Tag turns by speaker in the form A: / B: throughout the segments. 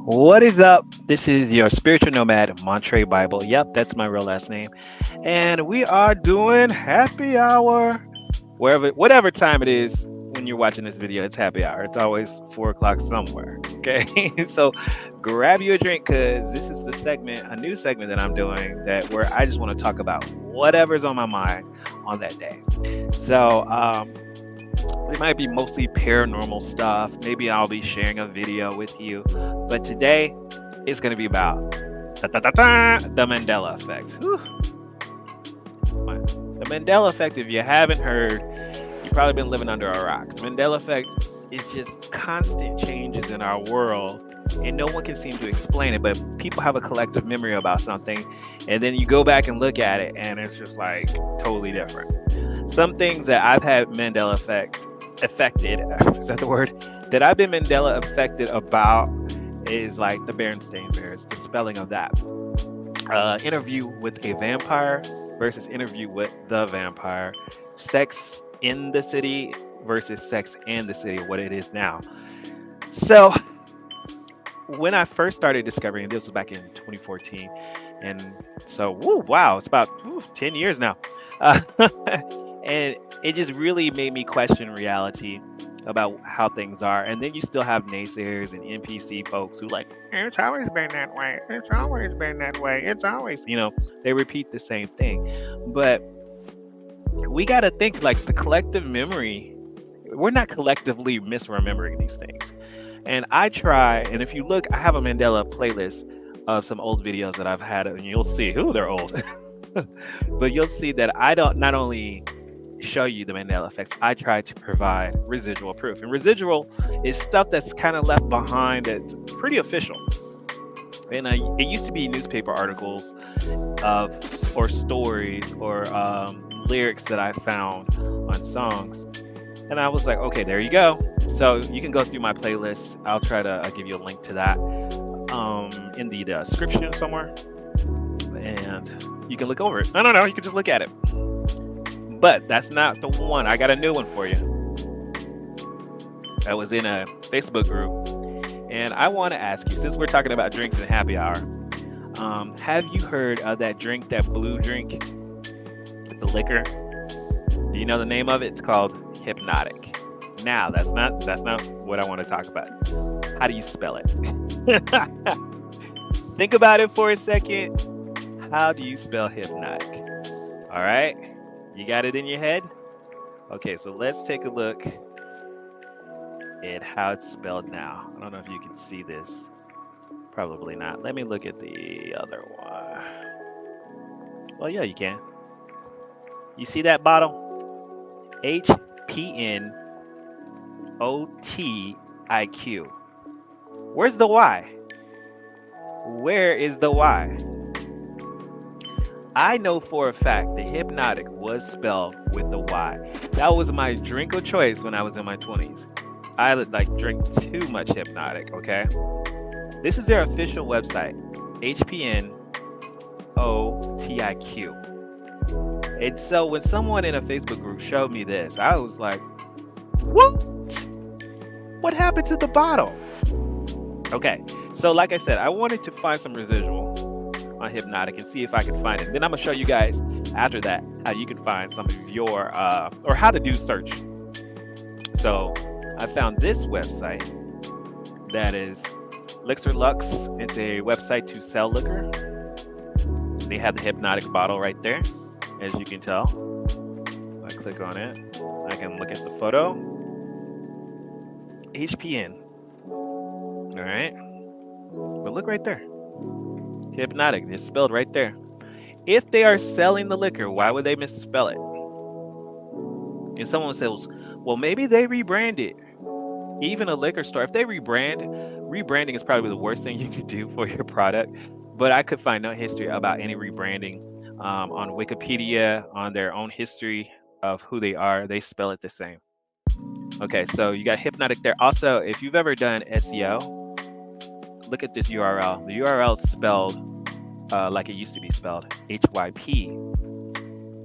A: What is up? This is your spiritual nomad, Montre Bible. Yep, that's my real last name. And we are doing happy hour. Whatever time it is when you're watching this video, it's happy hour. It's always 4 o'clock somewhere. Okay. So grab you a drink because this is the segment, a new segment that I'm doing where I just want to talk about whatever's on my mind on that day. So it might be mostly paranormal stuff. Maybe I'll be sharing a video with you. But today it's going to be about the Mandela effect. Whew. The Mandela effect, if you haven't heard, you've probably been living under a rock. The Mandela effect is just constant changes in our world, and no one can seem to explain it, but people have a collective memory about something, and then you go back and look at it, and it's just like totally different. Some things that I've had Mandela affected, is that the word? That I've been Mandela affected about is like the Berenstain Bears, the spelling of that. Interview with a vampire versus interview with the vampire. Sex in the city versus sex in the city, what it is now. So when I first started discovering, this was back in 2014, and so wow, it's about 10 years now. Uh, and it just really made me question reality about how things are. And then you still have naysayers and NPC folks who like, it's always been that way. It's always been that way. It's always, they repeat the same thing. But we got to think like the collective memory, we're not collectively misremembering these things. And I try, and if you look, I have a Mandela playlist of some old videos that I've had, and you'll see, they're old. But you'll see that I don't not only show you the Mandela effects, I try to provide residual proof. And residual is stuff that's kind of left behind that's pretty official. And it used to be newspaper articles or stories or lyrics that I found on songs. And I was like, okay, there you go. So you can go through my playlist. I'll try to give you a link to that in the description somewhere. And you can look over it. I don't know. You can just look at it. But that's not the one. I got a new one for you. I was in a Facebook group. And I want to ask you, since we're talking about drinks and happy hour, have you heard of that drink, that blue drink? It's a liquor. Do you know the name of it? It's called Hypnotic. Now, that's not what I want to talk about. How do you spell it? Think about it for a second. How do you spell hypnotic? All right. You got it in your head? Okay, so let's take a look at how it's spelled now. I don't know if you can see this. Probably not. Let me look at the other one. Well, yeah, you can. You see that bottle? Hypnotic. Where's the Y? Where is the Y? I know for a fact that Hypnotic was spelled with the Y. That was my drink of choice when I was in my 20s. I drink too much Hypnotic, okay? This is their official website, Hypnotic. And so when someone in a Facebook group showed me this, I was like, what? What happened to the bottle? Okay, so like I said, I wanted to find some residual on Hypnotic and see if I can find it. Then I'm gonna show you guys after that how you can find some of your or how to do search. So I found this website that is Elixir Lux. It's a website to sell liquor. They have the Hypnotic bottle right there, as you can tell. If I click on it, I can look at the photo. HPN. All right, but look right there. Hypnotic, it's spelled right there. If they are selling the liquor, why would they misspell it? And someone says, well, maybe they rebranded. Even a liquor store, if they rebranding is probably the worst thing you could do for your product. But I could find no history about any rebranding on Wikipedia, on their own history of who they are. They spell it the same. Okay, so you got Hypnotic there. Also, if you've ever done SEO, look at this URL. The URL is spelled like it used to be spelled, HYP.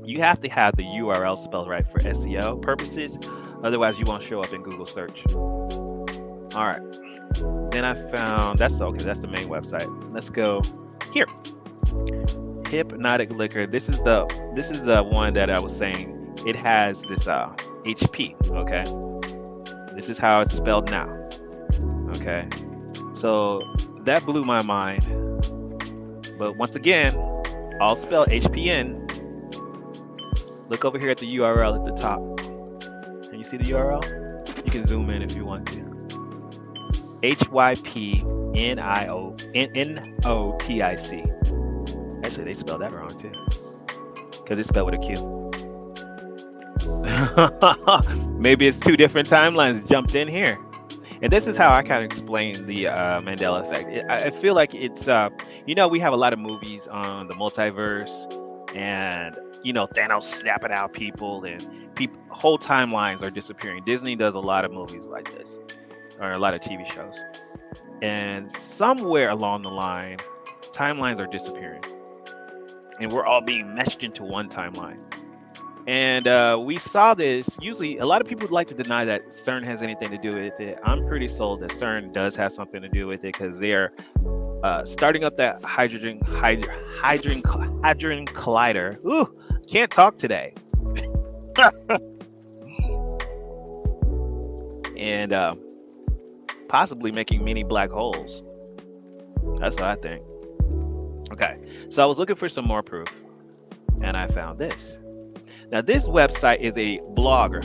A: You have to have the URL spelled right for SEO purposes. Otherwise, you won't show up in Google search. All right. Then I found that's the main website. Let's go here. Hypnotic liquor. This is the one that I was saying. It has this HP. Okay, this is how it's spelled now. Okay, so that blew my mind. But once again, I'll spell HPN. Look over here at the URL at the top. Can you see the URL? You can zoom in if you want to. HYPNIONOTIC. Actually, they spelled that wrong too, because it's spelled with a Q. Maybe it's two different timelines jumped in here. And this is how I kind of explain the Mandela effect. I feel like it's, we have a lot of movies on the multiverse, and Thanos snapping out people, and whole timelines are disappearing. Disney does a lot of movies like this, or a lot of TV shows, and somewhere along the line, timelines are disappearing, and we're all being meshed into one timeline. And we saw this. Usually, a lot of people would like to deny that CERN has anything to do with it. I'm pretty sold that CERN does have something to do with it, because they're starting up that hadron collider. Ooh, can't talk today. And possibly making mini black holes. That's what I think. Okay, so I was looking for some more proof, and I found this. Now, this website is a blog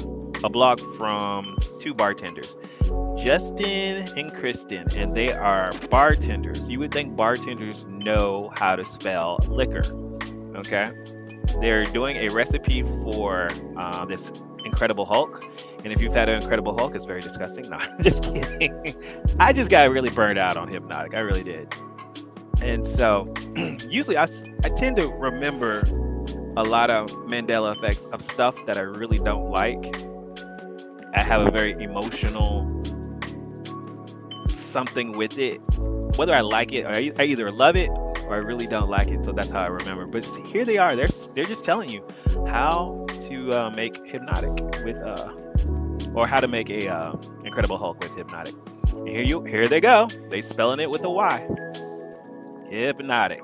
A: from two bartenders, Justin and Kristen, and they are bartenders. You would think bartenders know how to spell liquor, okay? They're doing a recipe for this Incredible Hulk, and if you've had an Incredible Hulk, it's very disgusting. No, I'm just kidding. I just got really burned out on Hypnotic. I really did. And so, usually I tend to remember a lot of Mandela effects of stuff that I really don't like. I have a very emotional something with it. Whether I like it, or I either love it or I really don't like it. So that's how I remember. But here they are. They're just telling you how to make Hypnotic with or how to make a Incredible Hulk with Hypnotic. And here they go. They spelling it with a Y. Hypnotic.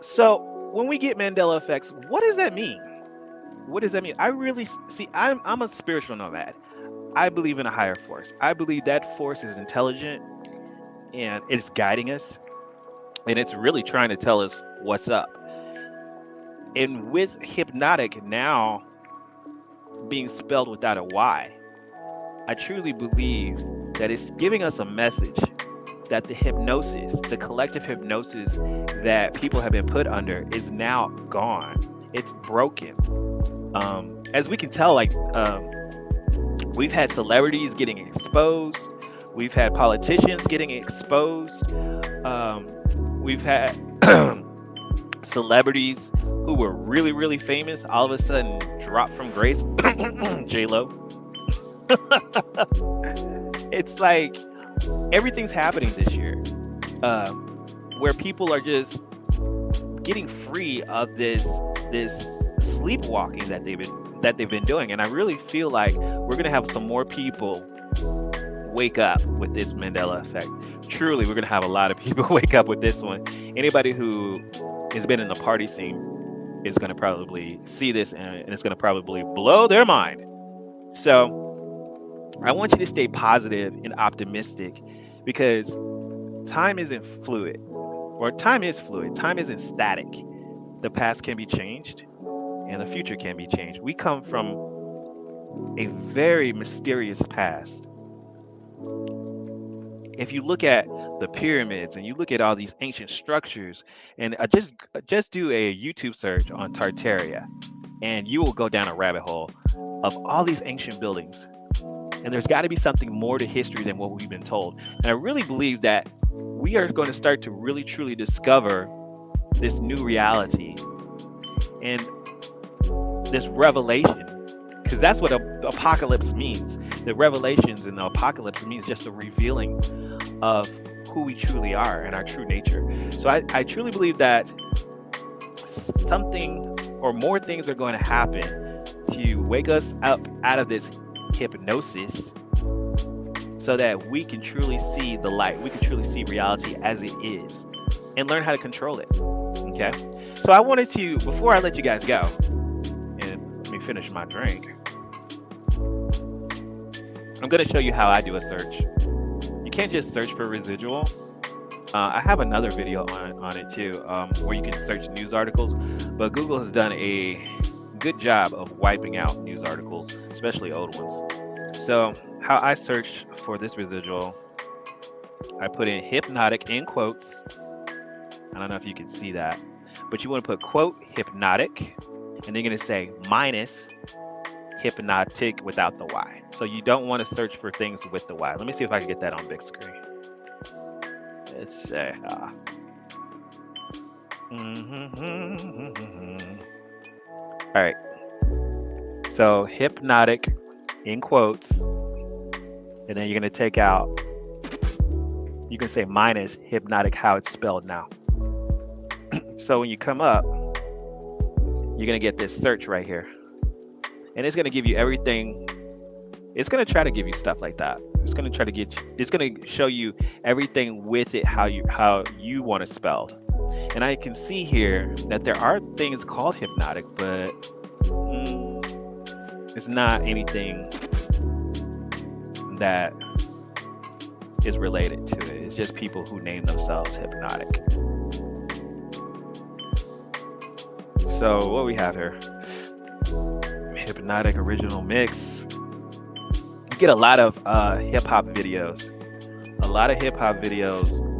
A: So when we get Mandela effects, what does that mean? What does that mean? I really see. I'm a spiritual nomad. I believe in a higher force. I believe that force is intelligent, and it's guiding us, and it's really trying to tell us what's up. And with Hypnotic now being spelled without a Y, I truly believe that it's giving us a message that the hypnosis, the collective hypnosis that people have been put under, is now gone. It's broken. As we can tell, we've had celebrities getting exposed. We've had politicians getting exposed. We've had celebrities who were really, really famous all of a sudden drop from grace. J-Lo. It's like everything's happening this year, where people are just getting free of this sleepwalking that they've been doing. And I really feel like we're gonna have some more people wake up with this Mandela effect. Truly, we're gonna have a lot of people wake up with this one. Anybody who has been in the party scene is gonna probably see this, and it's gonna probably blow their mind. So I want you to stay positive and optimistic, because time isn't fluid, or time is fluid. Time isn't static. The past can be changed, and the future can be changed. We come from a very mysterious past. If you look at the pyramids and you look at all these ancient structures, and just do a YouTube search on Tartaria, and you will go down a rabbit hole of all these ancient buildings. And there's got to be something more to history than what we've been told. And I really believe that we are going to start to really truly discover this new reality and this revelation, because that's what apocalypse means. The revelations in the apocalypse means just a revealing of who we truly are and our true nature. So I truly believe that something or more things are going to happen to wake us up out of this hypnosis, so that we can truly see the light. We can truly see reality as it is and learn how to control it. Okay. So I wanted to, before I let you guys go, and let me finish my drink, I'm going to show you how I do a search. You can't just search for residual. I have another video on it too, where you can search news articles, but Google has done a good job of wiping out news articles, especially old ones. So how I searched for this residual, I put in hypnotic in quotes. I don't know if you can see that, but you want to put quote hypnotic, and then you're going to say minus hypnotic without the Y. So you don't want to search for things with the Y. Let me see if I can get that on big screen. Let's say, all right. So hypnotic in quotes, and then you're going to take out, you can say minus hypnotic, how it's spelled now. So when you come up, you're going to get this search right here. And it's going to give you everything. It's going to try to give you stuff like that. It's going to try to get you, it's going to show you everything with it, how you want it spelled. And I can see here that there are things called hypnotic, but it's not anything that is related to it. It's just people who name themselves hypnotic. So what we have here, hypnotic original mix. You get a lot of hip hop videos,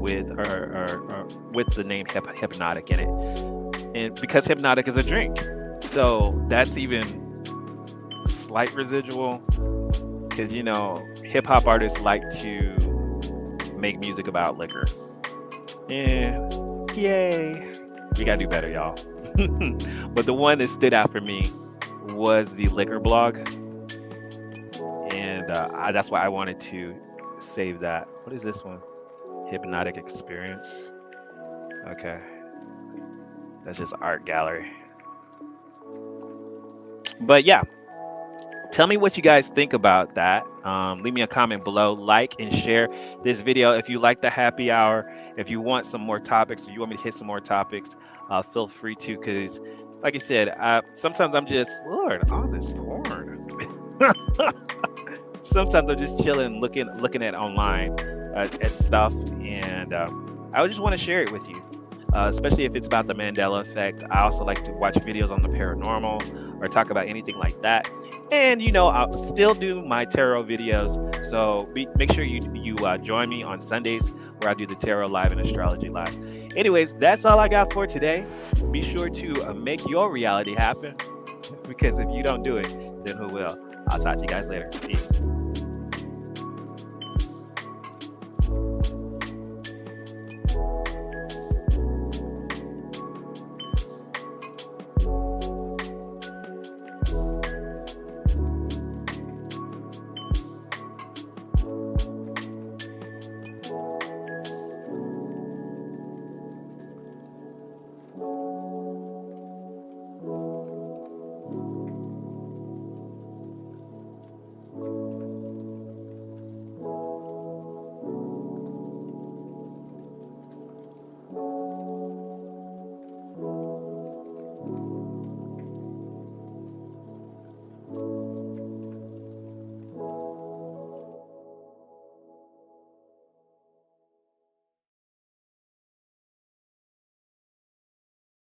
A: with the name hypnotic in it, and because hypnotic is a drink, so that's even slight residual, because you know hip hop artists like to make music about liquor. Yeah, yay, we gotta do better, y'all. But the one that stood out for me was the liquor blog, and that's why I wanted to save that. What is this one? Hypnotic experience. Okay, that's just art gallery. But yeah, tell me what you guys think about that. Leave me a comment below, like and share this video if you like the happy hour. If you want some more topics, or you want me to hit some more topics, feel free to, because like I said, sometimes I'm just, Lord, all this porn. Sometimes I'm just chilling, looking at online at stuff, and I just want to share it with you, especially if it's about the Mandela effect. I also like to watch videos on the paranormal or talk about anything like that. And you know, I'll still do my tarot videos, so make sure you join me on Sundays where I do the tarot live and astrology live. Anyways, that's all I got for today. Be sure to make your reality happen, because if you don't do it, then who will? I'll talk to you guys later. Peace.